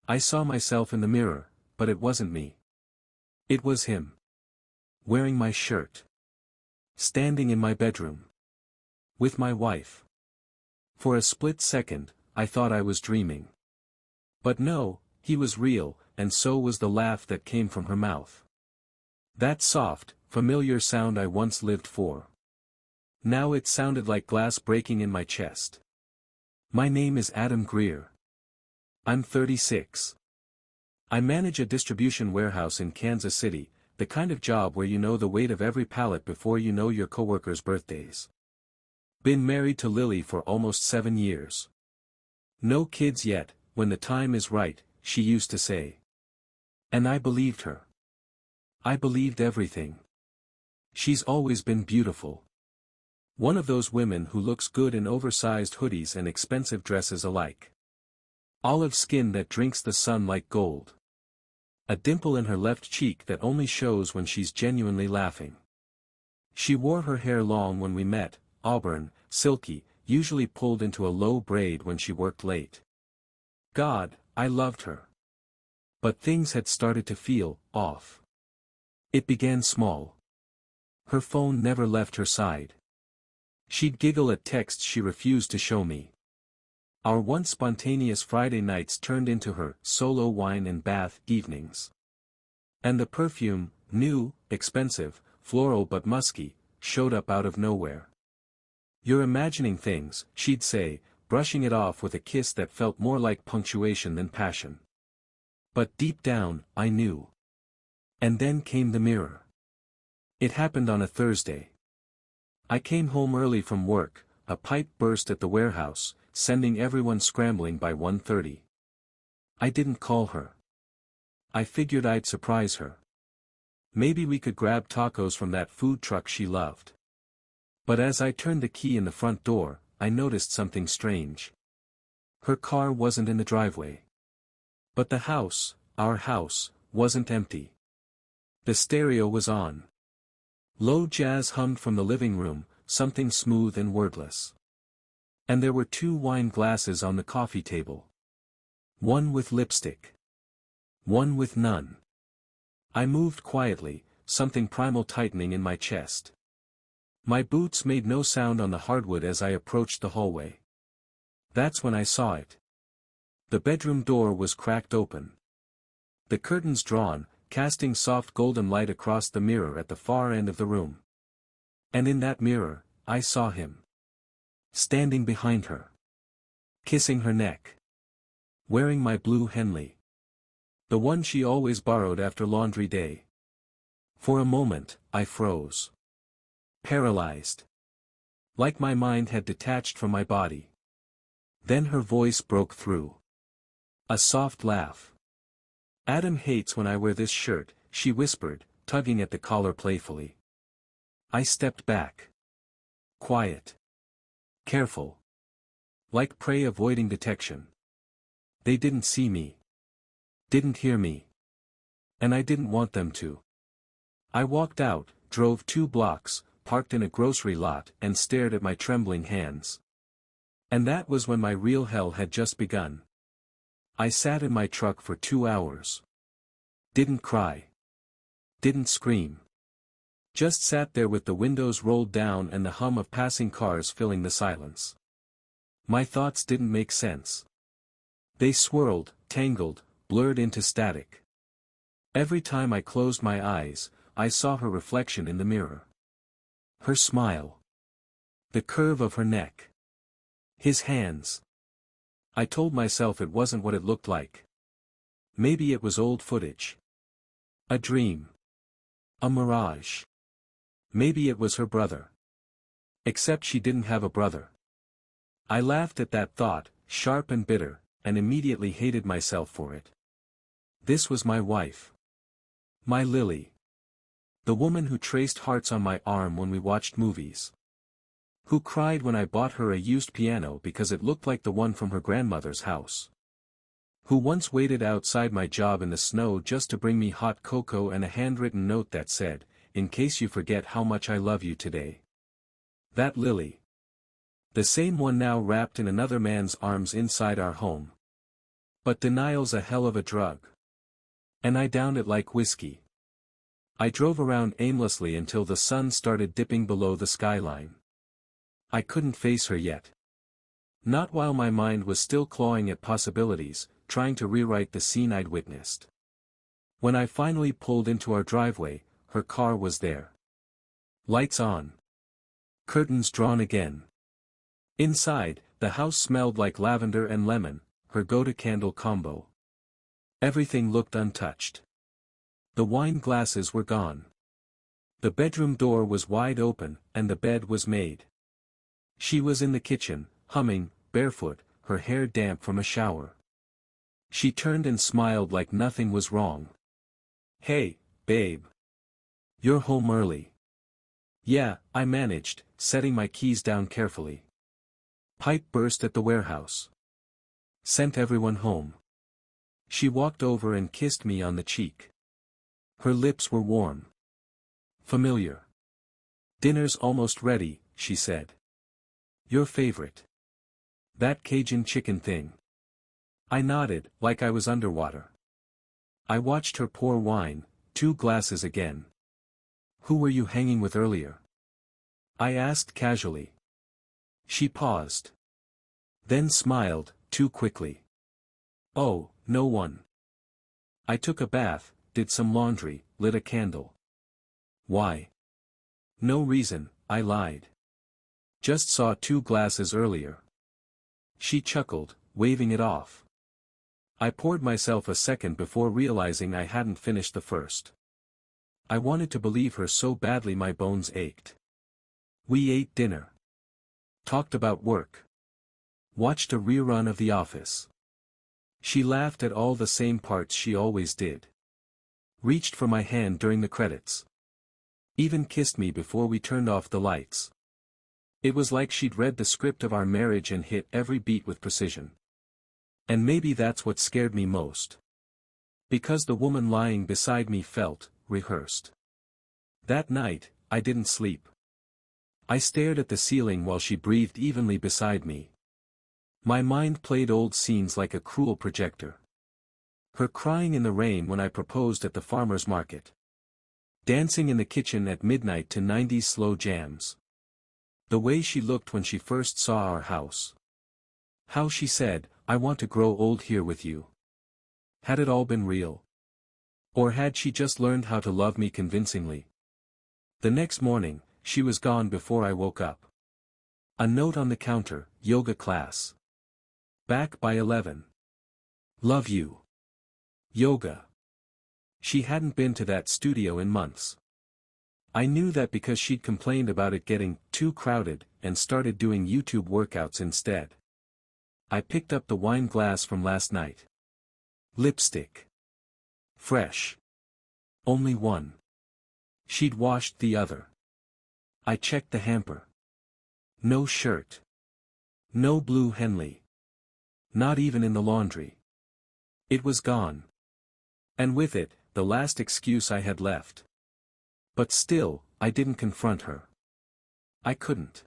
I saw myself in the mirror, but it wasn't me. It was him. Wearing my shirt. Standing in my bedroom. With my wife. For a split second, I thought I was dreaming. But no, he was real, and so was the laugh that came from her mouth. That soft, familiar sound I once lived for. Now it sounded like glass breaking in my chest. My name is Adam Greer. I'm 36. I manage a distribution warehouse in Kansas City, the kind of job where you know the weight of every pallet before you know your coworkers' birthdays. Been married to Lily for almost 7 years. No kids yet, when the time is right, she used to say. And I believed her. I believed everything. She's always been beautiful. One of those women who looks good in oversized hoodies and expensive dresses alike. Olive skin that drinks the sun like gold. A dimple in her left cheek that only shows when she's genuinely laughing. She wore her hair long when we met, auburn, silky, usually pulled into a low braid when she worked late. God, I loved her. But things had started to feel off. It began small. Her phone never left her side. She'd giggle at texts she refused to show me. Our once spontaneous Friday nights turned into her solo wine and bath evenings. And the perfume, new, expensive, floral but musky, showed up out of nowhere. You're imagining things, she'd say, brushing it off with a kiss that felt more like punctuation than passion. But deep down, I knew. And then came the mirror. It happened on a Thursday. I came home early from work, a pipe burst at the warehouse, sending everyone scrambling by 1:30. I didn't call her. I figured I'd surprise her. Maybe we could grab tacos from that food truck she loved. But as I turned the key in the front door, I noticed something strange. Her car wasn't in the driveway. But the house, our house, wasn't empty. The stereo was on. Low jazz hummed from the living room, something smooth and wordless. And there were 2 wine glasses on the coffee table. One with lipstick. One with none. I moved quietly, something primal tightening in my chest. My boots made no sound on the hardwood as I approached the hallway. That's when I saw it. The bedroom door was cracked open. The curtains drawn, casting soft golden light across the mirror at the far end of the room. And in that mirror, I saw him. Standing behind her. Kissing her neck. Wearing my blue Henley. The one she always borrowed after laundry day. For a moment, I froze. Paralyzed. Like my mind had detached from my body. Then her voice broke through. A soft laugh. Adam hates when I wear this shirt, she whispered, tugging at the collar playfully. I stepped back. Quiet. Careful. Like prey avoiding detection. They didn't see me. Didn't hear me. And I didn't want them to. I walked out, drove 2 blocks, parked in a grocery lot and stared at my trembling hands. And that was when my real hell had just begun. I sat in my truck for 2 hours. Didn't cry. Didn't scream. Just sat there with the windows rolled down and the hum of passing cars filling the silence. My thoughts didn't make sense. They swirled, tangled, blurred into static. Every time I closed my eyes, I saw her reflection in the mirror. Her smile. The curve of her neck. His hands. I told myself it wasn't what it looked like. Maybe it was old footage. A dream. A mirage. Maybe it was her brother. Except she didn't have a brother. I laughed at that thought, sharp and bitter, and immediately hated myself for it. This was my wife. My Lily. The woman who traced hearts on my arm when we watched movies. Who cried when I bought her a used piano because it looked like the one from her grandmother's house. Who once waited outside my job in the snow just to bring me hot cocoa and a handwritten note that said, "In case you forget how much I love you today." That Lily. The same one now wrapped in another man's arms inside our home. But denial's a hell of a drug. And I downed it like whiskey. I drove around aimlessly until the sun started dipping below the skyline. I couldn't face her yet. Not while my mind was still clawing at possibilities, trying to rewrite the scene I'd witnessed. When I finally pulled into our driveway, her car was there. Lights on. Curtains drawn again. Inside, the house smelled like lavender and lemon, her go-to candle combo. Everything looked untouched. The wine glasses were gone. The bedroom door was wide open, and the bed was made. She was in the kitchen, humming, barefoot, her hair damp from a shower. She turned and smiled like nothing was wrong. "Hey, babe. You're home early." "Yeah," I managed, setting my keys down carefully. Pipe burst at the warehouse. "Sent everyone home." She walked over and kissed me on the cheek. Her lips were warm. Familiar. "Dinner's almost ready," she said. "Your favorite. That Cajun chicken thing." I nodded, like I was underwater. I watched her pour wine, 2 glasses again. "Who were you hanging with earlier?" I asked casually. She paused. Then smiled, too quickly. "Oh, no one. I took a bath, did some laundry, lit a candle." "Why?" "No reason," I lied. "Just saw 2 glasses earlier." She chuckled, waving it off. I poured myself a second before realizing I hadn't finished the first. I wanted to believe her so badly my bones ached. We ate dinner. Talked about work. Watched a rerun of The Office. She laughed at all the same parts she always did. Reached for my hand during the credits. Even kissed me before we turned off the lights. It was like she'd read the script of our marriage and hit every beat with precision. And maybe that's what scared me most. Because the woman lying beside me felt rehearsed. That night, I didn't sleep. I stared at the ceiling while she breathed evenly beside me. My mind played old scenes like a cruel projector. Her crying in the rain when I proposed at the farmer's market. Dancing in the kitchen at midnight to 90s slow jams. The way she looked when she first saw our house. How she said, "I want to grow old here with you." Had it all been real? Or had she just learned how to love me convincingly? The next morning, she was gone before I woke up. A note on the counter, "Yoga class. Back by 11. Love you. Yoga." She hadn't been to that studio in months. I knew that because she'd complained about it getting too crowded and started doing YouTube workouts instead. I picked up the wine glass from last night. Lipstick. Fresh. Only one. She'd washed the other. I checked the hamper. No shirt. No blue Henley. Not even in the laundry. It was gone. And with it, the last excuse I had left. But still, I didn't confront her. I couldn't.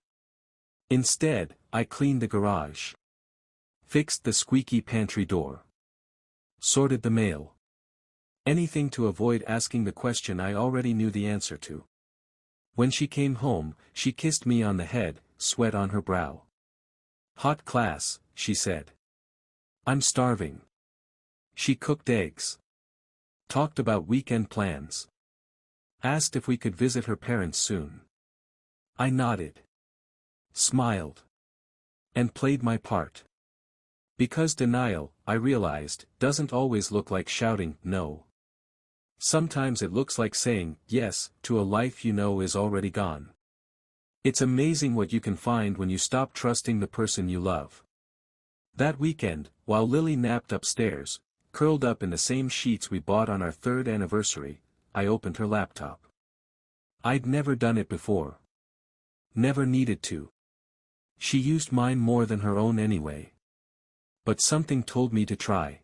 Instead, I cleaned the garage. Fixed the squeaky pantry door. Sorted the mail. Anything to avoid asking the question I already knew the answer to. When she came home, she kissed me on the head, sweat on her brow. "Hot class," she said. "I'm starving." She cooked eggs. Talked about weekend plans. Asked if we could visit her parents soon. I nodded. Smiled. And played my part. Because denial, I realized, doesn't always look like shouting no. Sometimes it looks like saying yes to a life you know is already gone. It's amazing what you can find when you stop trusting the person you love. That weekend, while Lily napped upstairs, curled up in the same sheets we bought on our 3rd anniversary, I opened her laptop. I'd never done it before. Never needed to. She used mine more than her own anyway. But something told me to try.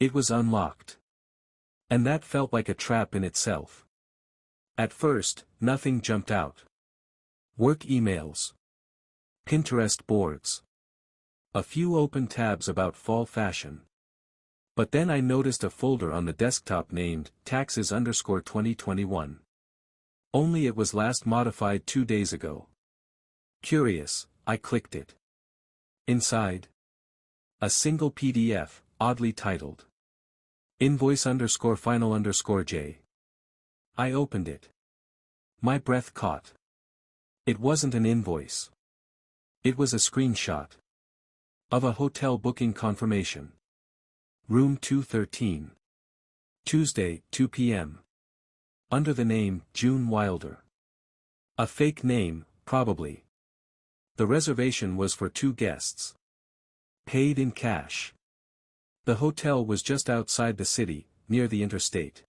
It was unlocked. And that felt like a trap in itself. At first, nothing jumped out. Work emails. Pinterest boards. A few open tabs about fall fashion. But then I noticed a folder on the desktop named taxes_2021. Only it was last modified 2 days ago. Curious, I clicked it. Inside, a single PDF, oddly titled Invoice_final_J. I opened it. My breath caught. It wasn't an invoice. It was a screenshot of a hotel booking confirmation. Room 213. Tuesday, 2 p.m. Under the name, June Wilder. A fake name, probably. The reservation was for 2 guests. Paid in cash. The hotel was just outside the city, near the interstate.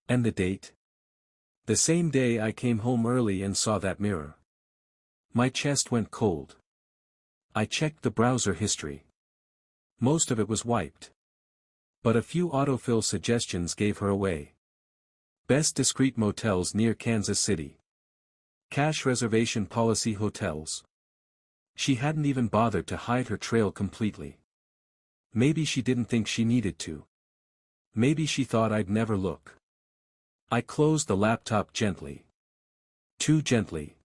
And the date? The same day I came home early and saw that mirror. My chest went cold. I checked the browser history. Most of it was wiped. But a few autofill suggestions gave her away. Best discreet motels near Kansas City. Cash reservation policy hotels. She hadn't even bothered to hide her trail completely. Maybe she didn't think she needed to. Maybe she thought I'd never look. I closed the laptop gently. Too gently.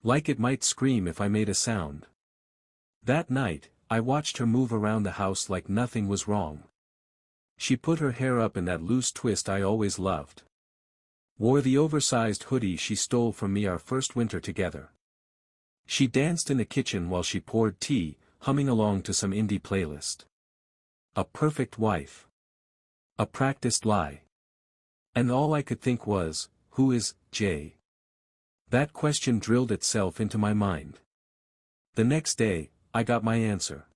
Like it might scream if I made a sound. That night, I watched her move around the house like nothing was wrong. She put her hair up in that loose twist I always loved. Wore the oversized hoodie she stole from me our first winter together. She danced in the kitchen while she poured tea, humming along to some indie playlist. A perfect wife. A practiced lie. And all I could think was, who is Jay? That question drilled itself into my mind. The next day, I got my answer.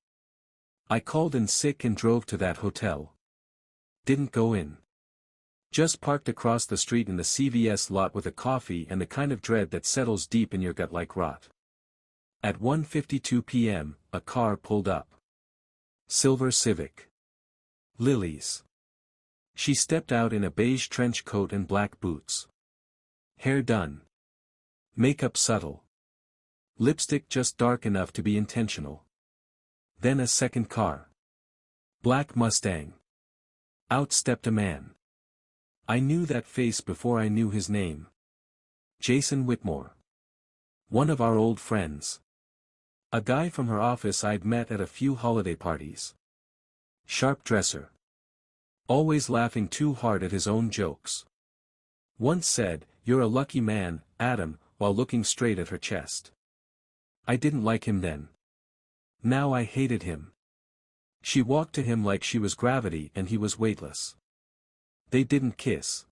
I called in sick and drove to that hotel. Didn't go in. Just parked across the street in the CVS lot with a coffee and the kind of dread that settles deep in your gut like rot. At 1:52 p.m., a car pulled up. Silver Civic. Lilies. She stepped out in a beige trench coat and black boots. Hair done. Makeup subtle. Lipstick just dark enough to be intentional. Then a second car. Black Mustang. Out stepped a man. I knew that face before I knew his name. Jason Whitmore. One of our old friends. A guy from her office I'd met at a few holiday parties. Sharp dresser. Always laughing too hard at his own jokes. Once said, "You're a lucky man, Adam," while looking straight at her chest. I didn't like him then. Now I hated him. She walked to him like she was gravity and he was weightless. They didn't kiss.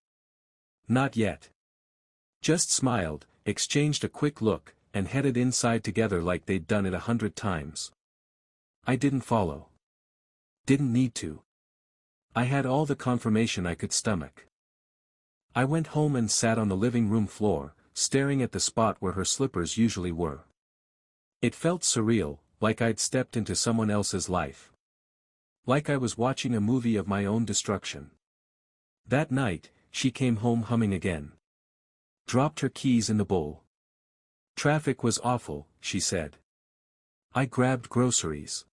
Not yet. Just smiled, exchanged a quick look, and headed inside together like they'd done it 100 times. I didn't follow. Didn't need to. I had all the confirmation I could stomach. I went home and sat on the living room floor, staring at the spot where her slippers usually were. It felt surreal, like I'd stepped into someone else's life. Like I was watching a movie of my own destruction. That night, she came home humming again. Dropped her keys in the bowl. Traffic was awful, she said. I grabbed groceries.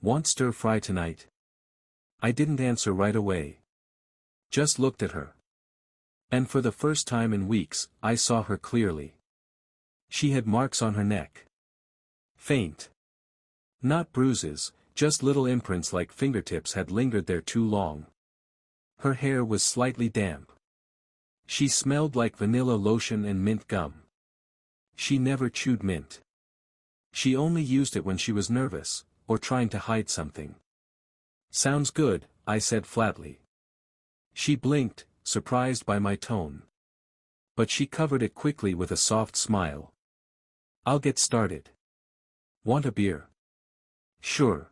Want stir fry tonight? I didn't answer right away. Just looked at her. And for the first time in weeks, I saw her clearly. She had marks on her neck. Faint. Not bruises, just little imprints like fingertips had lingered there too long. Her hair was slightly damp. She smelled like vanilla lotion and mint gum. She never chewed mint. She only used it when she was nervous, or trying to hide something. Sounds good, I said flatly. She blinked, surprised by my tone. But she covered it quickly with a soft smile. I'll get started. Want a beer? Sure.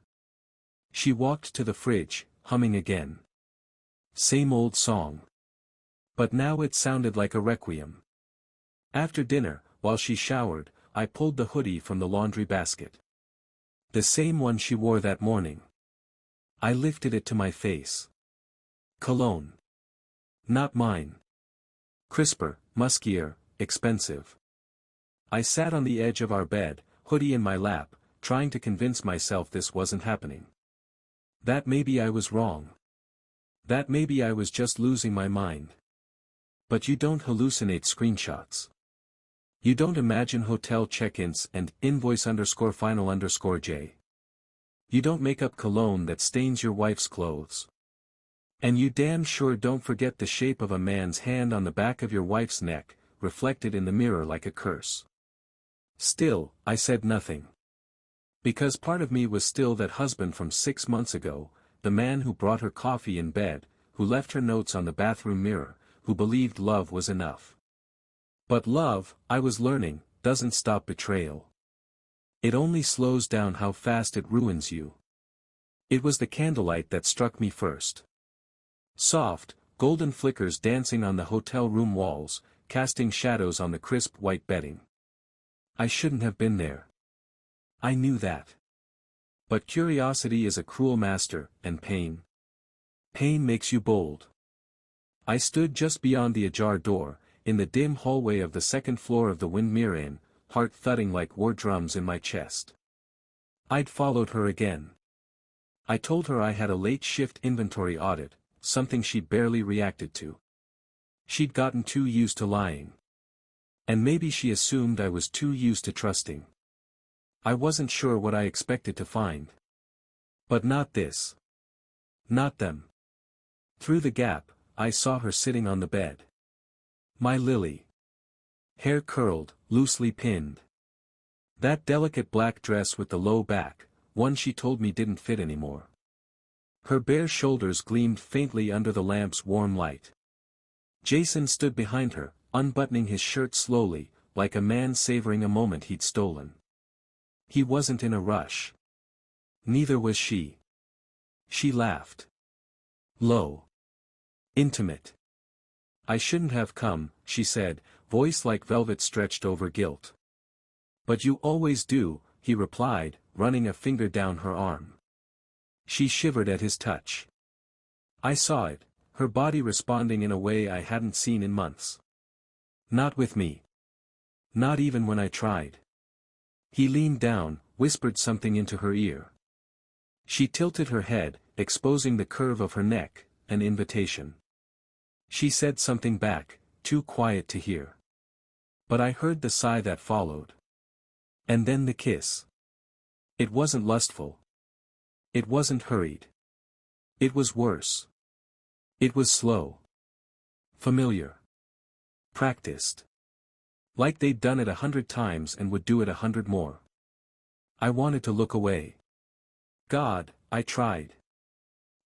She walked to the fridge, humming again. Same old song. But now it sounded like a requiem. After dinner, while she showered, I pulled the hoodie from the laundry basket. The same one she wore that morning. I lifted it to my face. Cologne. Not mine. Crisper, muskier, expensive. I sat on the edge of our bed, hoodie in my lap, trying to convince myself this wasn't happening. That maybe I was wrong. That maybe I was just losing my mind. But you don't hallucinate screenshots. You don't imagine hotel check-ins and invoice_final_J. You don't make up cologne that stains your wife's clothes. And you damn sure don't forget the shape of a man's hand on the back of your wife's neck, reflected in the mirror like a curse. Still, I said nothing. Because part of me was still that husband from 6 months ago, the man who brought her coffee in bed, who left her notes on the bathroom mirror, who believed love was enough. But love, I was learning, doesn't stop betrayal. It only slows down how fast it ruins you. It was the candlelight that struck me first. Soft, golden flickers dancing on the hotel room walls, casting shadows on the crisp white bedding. I shouldn't have been there. I knew that. But curiosity is a cruel master, and pain. Pain makes you bold. I stood just beyond the ajar door, in the dim hallway of the second floor of the Windmere Inn, heart thudding like war drums in my chest. I'd followed her again. I told her I had a late shift inventory audit, something she'd barely reacted to. She'd gotten too used to lying. And maybe she assumed I was too used to trusting. I wasn't sure what I expected to find. But not this. Not them. Through the gap, I saw her sitting on the bed. My Lily. Hair curled, loosely pinned. That delicate black dress with the low back, one she told me didn't fit anymore. Her bare shoulders gleamed faintly under the lamp's warm light. Jason stood behind her, unbuttoning his shirt slowly, like a man savoring a moment he'd stolen. He wasn't in a rush. Neither was she. She laughed. Low. Intimate. I shouldn't have come, she said, voice like velvet stretched over guilt. But you always do, he replied, running a finger down her arm. She shivered at his touch. I saw it, her body responding in a way I hadn't seen in months. Not with me. Not even when I tried. He leaned down, whispered something into her ear. She tilted her head, exposing the curve of her neck, an invitation. She said something back, too quiet to hear. But I heard the sigh that followed. And then the kiss. It wasn't lustful. It wasn't hurried. It was worse. It was slow. Familiar. Practiced. Like they'd done it 100 times and would do it 100 more. I wanted to look away. God, I tried.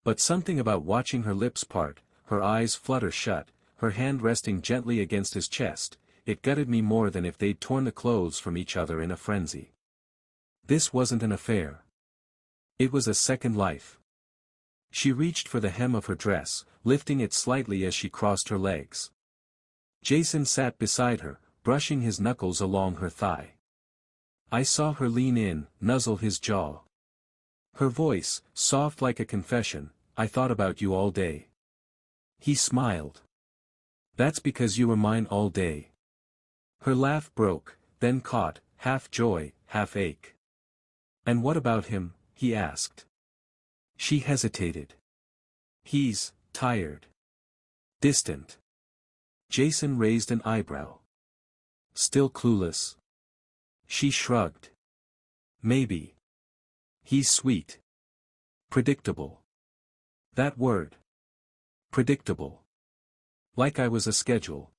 But something about watching her lips part, her eyes flutter shut, her hand resting gently against his chest, it gutted me more than if they'd torn the clothes from each other in a frenzy. This wasn't an affair. It was a second life. She reached for the hem of her dress, lifting it slightly as she crossed her legs. Jason sat beside her, brushing his knuckles along her thigh. I saw her lean in, nuzzle his jaw. Her voice, soft like a confession, I thought about you all day. He smiled. That's because you were mine all day. Her laugh broke, then caught, half joy, half ache. And what about him? He asked. She hesitated. He's tired. Distant. Jason raised an eyebrow. Still clueless. She shrugged. Maybe. He's sweet. Predictable. That word. Predictable. Like I was a schedule.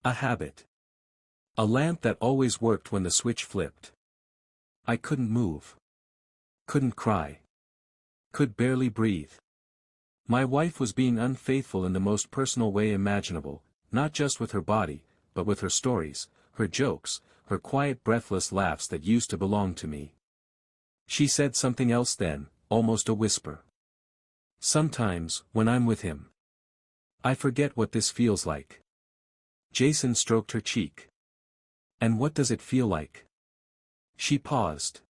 A habit. A lamp that always worked when the switch flipped. I couldn't move. Couldn't cry. Could barely breathe. My wife was being unfaithful in the most personal way imaginable, not just with her body, but with her stories, her jokes, her quiet breathless laughs that used to belong to me. She said something else then, almost a whisper. Sometimes, when I'm with him, I forget what this feels like. Jason stroked her cheek. And what does it feel like? She paused.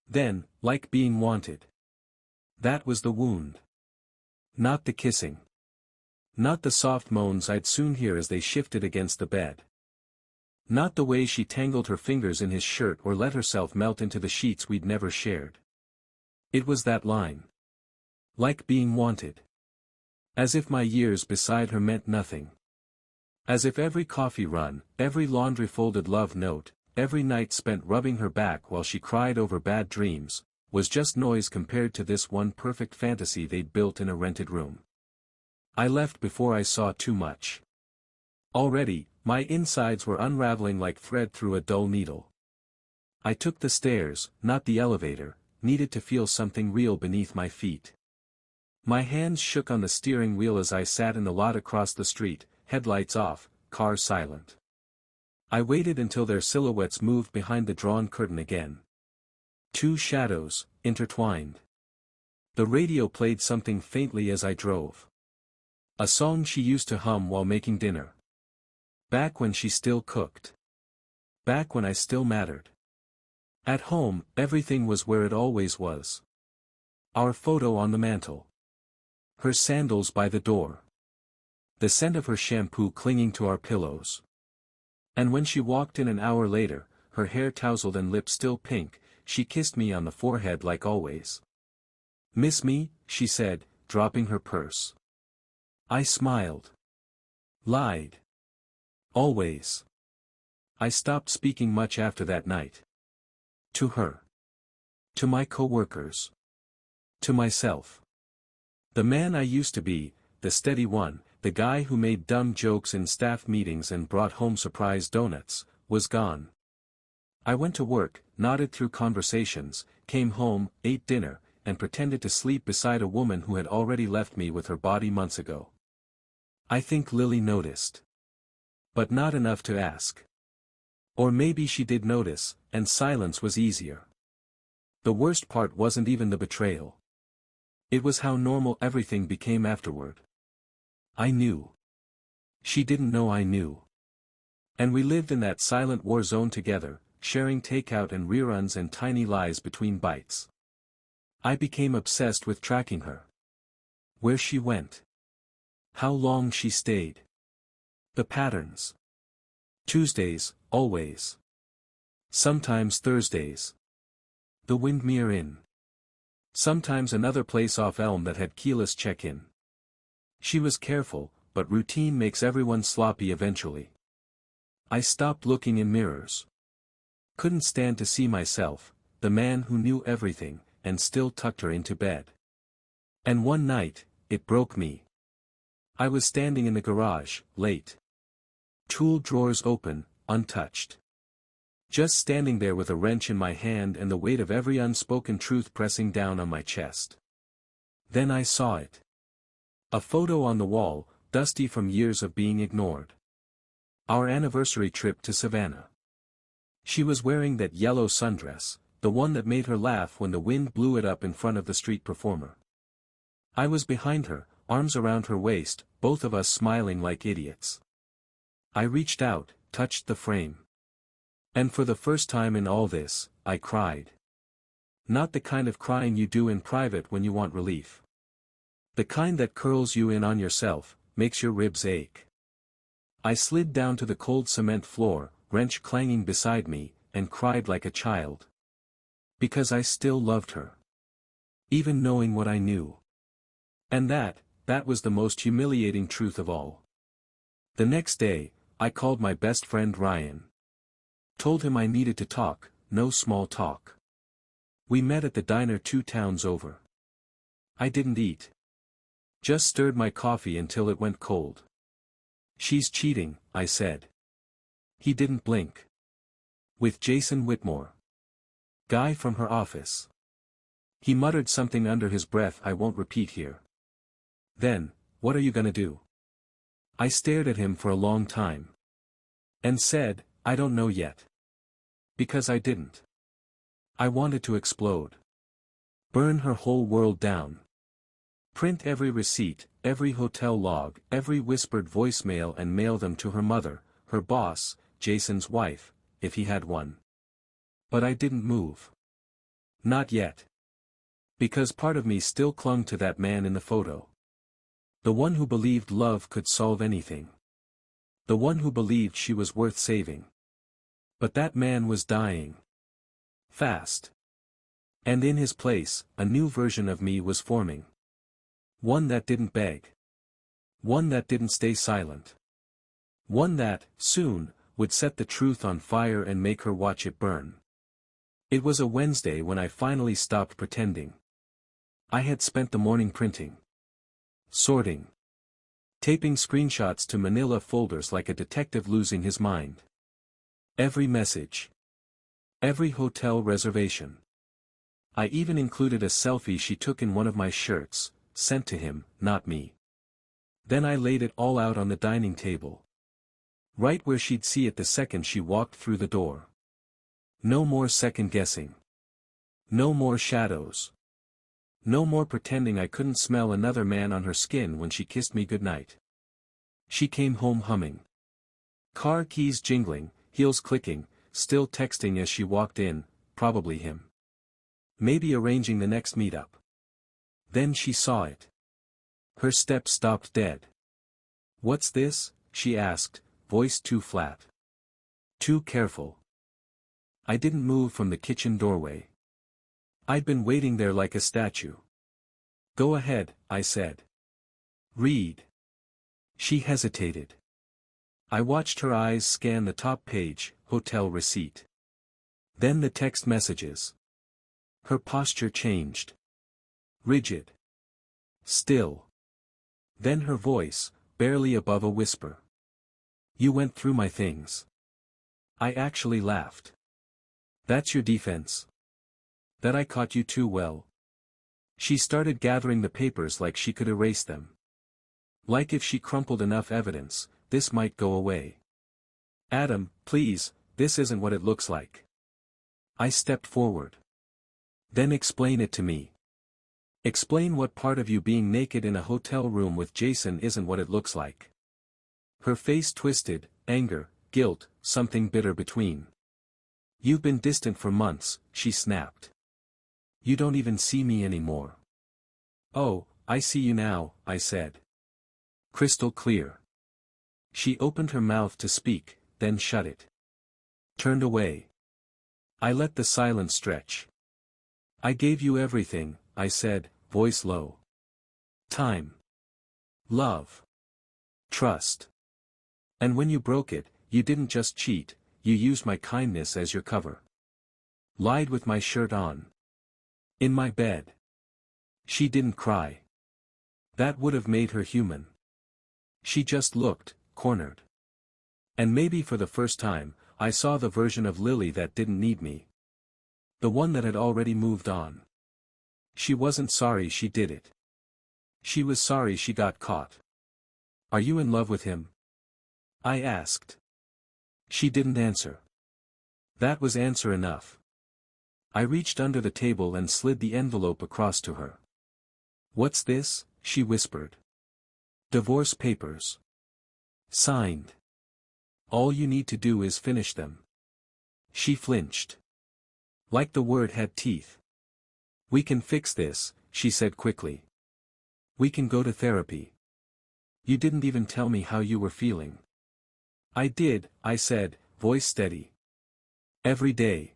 Then, like being wanted. That was the wound. Not the kissing. Not the soft moans I'd soon hear as they shifted against the bed. Not the way she tangled her fingers in his shirt or let herself melt into the sheets we'd never shared. It was that line. Like being wanted. As if my years beside her meant nothing. As if every coffee run, every laundry-folded love note, every night spent rubbing her back while she cried over bad dreams, was just noise compared to this one perfect fantasy they'd built in a rented room. I left before I saw too much. Already, my insides were unraveling like thread through a dull needle. I took the stairs, not the elevator, needed to feel something real beneath my feet. My hands shook on the steering wheel as I sat in the lot across the street, headlights off, car silent. I waited until their silhouettes moved behind the drawn curtain again. Two shadows, intertwined. The radio played something faintly as I drove. A song she used to hum while making dinner. Back when she still cooked. Back when I still mattered. At home, everything was where it always was. Our photo on the mantel. Her sandals by the door. The scent of her shampoo clinging to our pillows. And when she walked in an hour later, her hair tousled and lips still pink, she kissed me on the forehead like always. "Miss me?" she said, dropping her purse. I smiled. Lied. Always. I stopped speaking much after that night. To her. To my co-workers. To myself. The man I used to be, the steady one, the guy who made dumb jokes in staff meetings and brought home surprise donuts, was gone. I went to work, nodded through conversations, came home, ate dinner, and pretended to sleep beside a woman who had already left me with her body months ago. I think Lily noticed. But not enough to ask. Or maybe she did notice, and silence was easier. The worst part wasn't even the betrayal. It was how normal everything became afterward. I knew. She didn't know I knew. And we lived in that silent war zone together, sharing takeout and reruns and tiny lies between bites. I became obsessed with tracking her. Where she went. How long she stayed. The patterns. Tuesdays, always. Sometimes Thursdays. The Windmere Inn. Sometimes another place off Elm that had keyless check-in. She was careful, but routine makes everyone sloppy eventually. I stopped looking in mirrors. Couldn't stand to see myself, the man who knew everything, and still tucked her into bed. And one night, it broke me. I was standing in the garage, late. Tool drawers open, untouched. Just standing there with a wrench in my hand and the weight of every unspoken truth pressing down on my chest. Then I saw it. A photo on the wall, dusty from years of being ignored. Our anniversary trip to Savannah. She was wearing that yellow sundress, the one that made her laugh when the wind blew it up in front of the street performer. I was behind her, arms around her waist, both of us smiling like idiots. I reached out, touched the frame. And for the first time in all this, I cried. Not the kind of crying you do in private when you want relief. The kind that curls you in on yourself, makes your ribs ache. I slid down to the cold cement floor, wrench clanging beside me, and cried like a child. Because I still loved her. Even knowing what I knew. And that was the most humiliating truth of all. The next day, I called my best friend Ryan. Told him I needed to talk, no small talk. We met at the diner 2 towns over. I didn't eat. Just stirred my coffee until it went cold. "She's cheating," I said. He didn't blink. "With Jason Whitmore. Guy from her office." He muttered something under his breath I won't repeat here. Then, "What are you gonna do?" I stared at him for a long time. And said, "I don't know yet." Because I didn't. I wanted to explode. Burn her whole world down. Print every receipt, every hotel log, every whispered voicemail and mail them to her mother, her boss, Jason's wife, if he had one. But I didn't move. Not yet. Because part of me still clung to that man in the photo. The one who believed love could solve anything. The one who believed she was worth saving. But that man was dying. Fast. And in his place, a new version of me was forming. One that didn't beg. One that didn't stay silent. One that, soon, would set the truth on fire and make her watch it burn. It was a Wednesday when I finally stopped pretending. I had spent the morning printing. Sorting. Taping screenshots to manila folders like a detective losing his mind. Every message. Every hotel reservation. I even included a selfie she took in one of my shirts, sent to him, not me. Then I laid it all out on the dining table. Right where she'd see it the second she walked through the door. No more second guessing. No more shadows. No more pretending I couldn't smell another man on her skin when she kissed me goodnight. She came home humming. Car keys jingling, heels clicking, still texting as she walked in, probably him. Maybe arranging the next meetup. Then she saw it. Her step stopped dead. "What's this?" she asked, voice too flat. Too careful. I didn't move from the kitchen doorway. I'd been waiting there like a statue. "Go ahead," I said. "Read." She hesitated. I watched her eyes scan the top page, hotel receipt. Then the text messages. Her posture changed. Rigid. Still. Then her voice, barely above a whisper. "You went through my things." I actually laughed. "That's your defense? That I caught you too well?" She started gathering the papers like she could erase them. Like if she crumpled enough evidence, this might go away. "Adam, please, this isn't what it looks like." I stepped forward. "Then explain it to me. Explain what part of you being naked in a hotel room with Jason isn't what it looks like." Her face twisted, anger, guilt, something bitter between. "You've been distant for months," she snapped. "You don't even see me anymore." "Oh, I see you now," I said. Crystal clear. She opened her mouth to speak, then shut it. Turned away. I let the silence stretch. "I gave you everything," I said, voice low. "Time. Love. Trust. And when you broke it, you didn't just cheat, you used my kindness as your cover. Lied with my shirt on. In my bed." She didn't cry. That would have made her human. She just looked, cornered. And maybe for the first time, I saw the version of Lily that didn't need me. The one that had already moved on. She wasn't sorry she did it. She was sorry she got caught. "Are you in love with him?" I asked. She didn't answer. That was answer enough. I reached under the table and slid the envelope across to her. "What's this?" she whispered. "Divorce papers. Signed. All you need to do is finish them." She flinched. Like the word had teeth. "We can fix this," she said quickly. "We can go to therapy. You didn't even tell me how you were feeling." "I did," I said, voice steady. "Every day.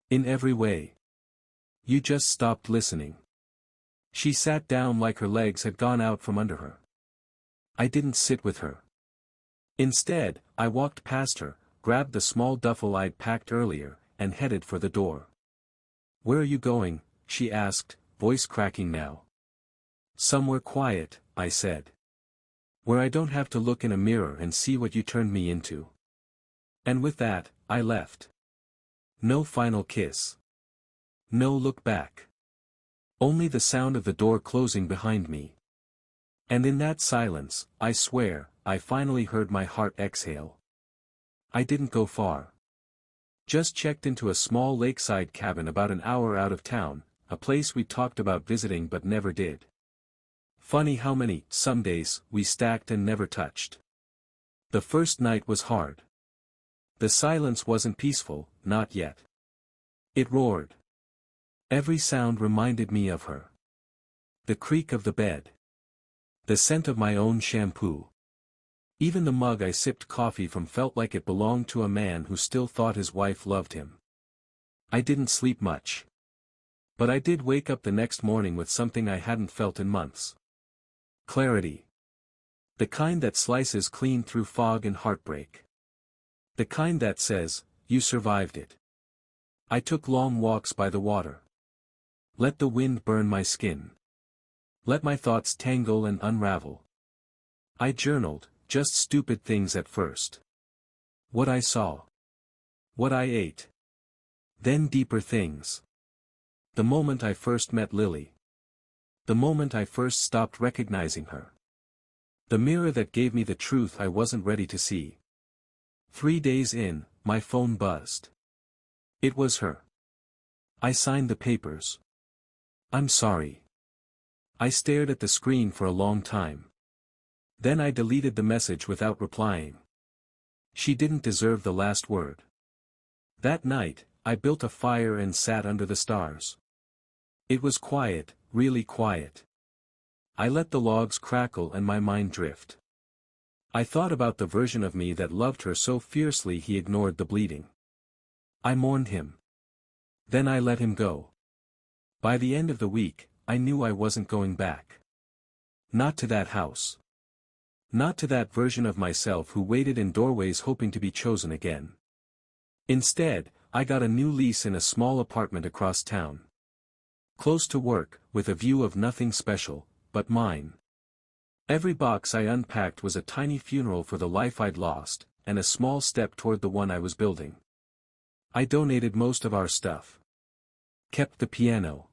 In every way. You just stopped listening." She sat down like her legs had gone out from under her. I didn't sit with her. Instead, I walked past her, grabbed the small duffel I'd packed earlier, and headed for the door. "Where are you going?" she asked, voice cracking now. "Somewhere quiet," I said. "Where I don't have to look in a mirror and see what you turned me into." And with that, I left. No final kiss. No look back. Only the sound of the door closing behind me. And in that silence, I swear, I finally heard my heart exhale. I didn't go far. Just checked into a small lakeside cabin about an hour out of town, a place we talked about visiting but never did. Funny how many "somedays" we stacked and never touched. The first night was hard. The silence wasn't peaceful, not yet. It roared. Every sound reminded me of her. The creak of the bed. The scent of my own shampoo. Even the mug I sipped coffee from felt like it belonged to a man who still thought his wife loved him. I didn't sleep much. But I did wake up the next morning with something I hadn't felt in months. Clarity. The kind that slices clean through fog and heartbreak. The kind that says, you survived it. I took long walks by the water. Let the wind burn my skin. Let my thoughts tangle and unravel. I journaled, just stupid things at first. What I saw. What I ate. Then deeper things. The moment I first met Lily. The moment I first stopped recognizing her. The mirror that gave me the truth I wasn't ready to see. 3 days in, my phone buzzed. It was her. I signed the papers. I'm sorry. I stared at the screen for a long time. Then I deleted the message without replying. She didn't deserve the last word. That night, I built a fire and sat under the stars. It was quiet, really quiet. I let the logs crackle and my mind drift. I thought about the version of me that loved her so fiercely he ignored the bleeding. I mourned him. Then I let him go. By the end of the week, I knew I wasn't going back. Not to that house. Not to that version of myself who waited in doorways hoping to be chosen again. Instead, I got a new lease in a small apartment across town. Close to work, with a view of nothing special, but mine. Every box I unpacked was a tiny funeral for the life I'd lost, and a small step toward the one I was building. I donated most of our stuff. Kept the piano.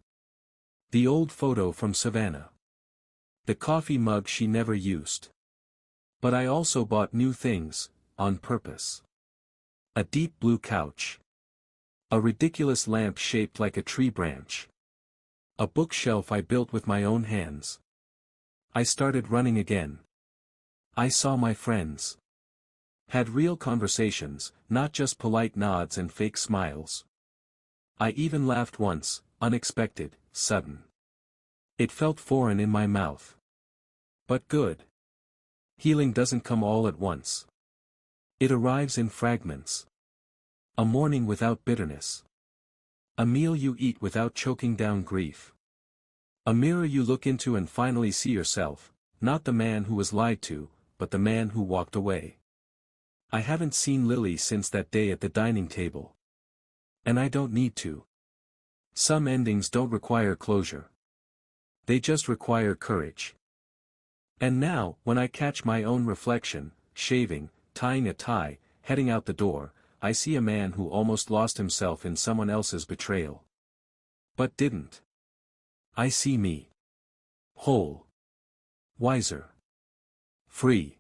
The old photo from Savannah. The coffee mug she never used. But I also bought new things, on purpose. A deep blue couch. A ridiculous lamp shaped like a tree branch. A bookshelf I built with my own hands. I started running again. I saw my friends. Had real conversations, not just polite nods and fake smiles. I even laughed once, unexpected, sudden. It felt foreign in my mouth. But good. Healing doesn't come all at once. It arrives in fragments. A morning without bitterness. A meal you eat without choking down grief. A mirror you look into and finally see yourself, not the man who was lied to, but the man who walked away. I haven't seen Lily since that day at the dining table. And I don't need to. Some endings don't require closure. They just require courage. And now, when I catch my own reflection, shaving, tying a tie, heading out the door, I see a man who almost lost himself in someone else's betrayal. But didn't. I see me. Whole. Wiser. Free.